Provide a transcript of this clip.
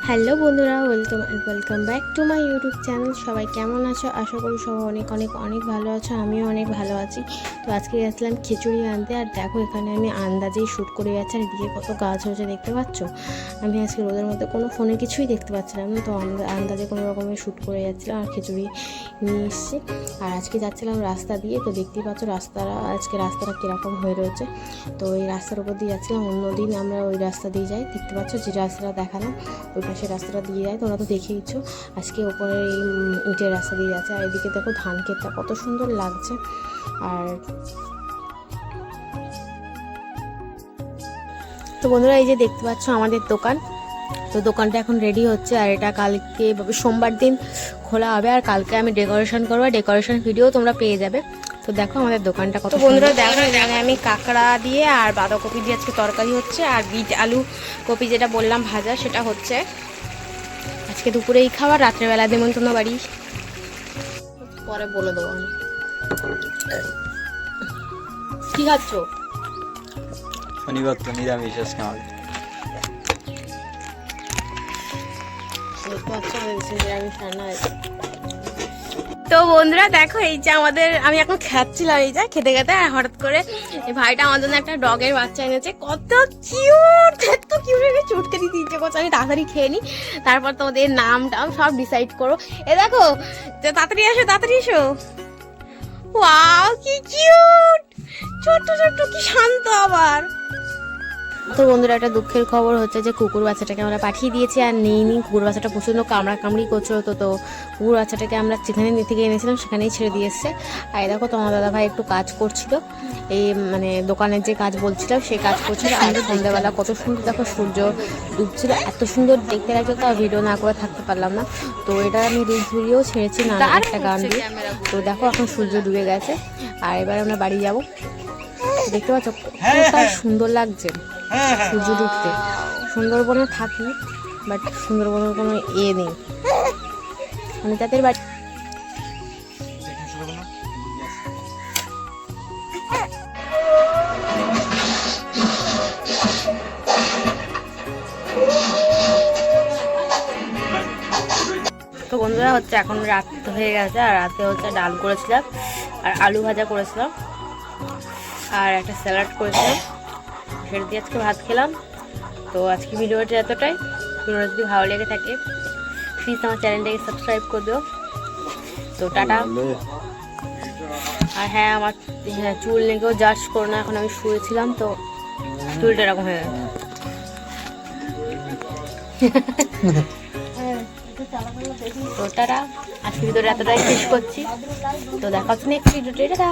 Hello বন্ধুরা, welcome back to my YouTube channel. সবাই কেমন আছো? আশা করি সবাই অনেক ভালো আছো। আমিও অনেক ভালো আছি। তো আজকে গেছিলাম খিচুড়ি আনতে। আর দেখো এখানে আমি আন্দাজেই শ্যুট করে যাচ্ছি। আর এদিকে কত গাছ হয়েছে দেখতে পাচ্ছ। আমি আজকে রোদের মধ্যে কোনো ফোনে কিছুই দেখতে পাচ্ছিলাম না, তো আন্দাজে কোনো রকমের শ্যুট করে যাচ্ছিলাম আর খিচুড়ি নিয়ে এসেছি। আর আজকে যাচ্ছিলাম রাস্তা দিয়ে, তো দেখতেই পাচ্ছ রাস্তাটা কীরকম হয়ে রয়েছে। তো এই রাস্তার উপর দিয়ে যাচ্ছিলাম। অন্যদিন আমরা ওই রাস্তা দিয়ে যাই, দেখতে পাচ্ছ যে রাস্তাটা দেখালাম ওই পাশে রাস্তাটা দিয়ে যায়, তোমরা তো দেখেইছো। আজকে ওপরে এই ইটের রাস্তা দিয়ে যাচ্ছে। আর এদিকে দেখো ধান ক্ষেতটা কত সুন্দর লাগছে। আর তো বন্ধুরা, এই যে দেখতে পাচ্ছ আমাদের দোকান, তো দোকানটা এখন রেডি হচ্ছে। আর এটা কালকে সোমবার দিন খোলা হবে। আর কালকে আমি ডেকোরেশন করবো, ডেকোরেশন ভিডিও তোমরা পেয়ে যাবে। তো দেখো আমাদের দোকানটা কত। বন্ধুরা দেখো, এখানে আমি কাঁকড়া দিয়ে আর বাঁধাকপি দিয়ে আজকে তরকারি হচ্ছে। আর বিট আলু কপি যেটা বললাম ভাজা, সেটা হচ্ছে। আজকে দুপুরেই খাবার, রাত্রেবেলা নেমন্তন্ন বাড়ি, পরে বলে দেবো আমি। কি খাচ্ছ? শনিবার তো নিরামিষ আজকে আমাদের। তো বন্ধুরা দেখো, এই যে আমি এখন খাচ্ছিলাম, এই যে খেতে খেতে, আর হঠাৎ করে এই ভাইটা আমার জন্য একটা ডগের বাচ্চা এনেছে। কত কিউট, এত কিউট, চুটকে দিতে ইচ্ছে করছে। আমি তাড়াতাড়ি খেয়ে নিই, তারপর তোমাদের নাম টাম সব ডিসাইড করো। এ দেখো, তাড়াতাড়ি এসো। ওয়াও কি কিউট, ছোট্ট কি শান্ত আবার। তো বন্ধুরা, একটা দুঃখের খবর হচ্ছে যে কুকুর বাচ্চাটাকে আমরা পাঠিয়ে দিয়েছি আর নিইনি। কুকুর বাচ্চাটা প্রচণ্ড কামড়ি করছিল। তো কুকুর বাচ্চাটাকে আমরা যেখানে থেকে এনেছিলাম সেখানেই ছেড়ে দিয়ে এসছে। আর দেখো তোমার দাদা ভাই একটু কাজ করছিল, এই মানে দোকানের যে কাজ বলছিলাম সেই কাজ করছিল। আর সন্ধ্যাবেলা কত সুন্দর দেখো সূর্য ডুবছিল, এত সুন্দর দেখতে লাগছে। তো ভিডিও না করে থাকতে পারলাম না। তো এটা আমি রিলস ভিডিও ছেড়েছি না একটা গান দিয়ে। তো দেখো এখন সূর্য ডুবে গেছে। আর এবার আমরা বাড়ি যাব। দেখতে পাচ্ছ কতটা সুন্দর লাগছে সূর্য ডুবতে। সুন্দরবনে থাকি, বাট সুন্দরবনের কোনো নেই, মানে যাদের বাড়ি। তো বন্ধুরা হচ্ছে এখন রাত হয়ে গেছে। আর রাতে হচ্ছে ডাল করেছিলাম আর আলু ভাজা করেছিলাম আর একটা স্যালাড করেছিলাম, সেটা দিয়ে আজকে ভাত খেলাম। তো আজকে ভিডিওটা এতটাই। ভিডিওটা যদি ভালো লেগে থাকে প্লিজ আমার চ্যানেলটাকে সাবস্ক্রাইব করে দিও। তো টাটা। আর হ্যাঁ, আমার চুল লেগেও জাজ করো না, এখন আমি শুয়েছিলাম তো চুলটা এরকম হয়ে গেছে। তো টাটা, আজকে ভিডিওটা এতটাই শেষ করছি। তো দেখা হচ্ছে নেক্সট ভিডিওতে। টাটা।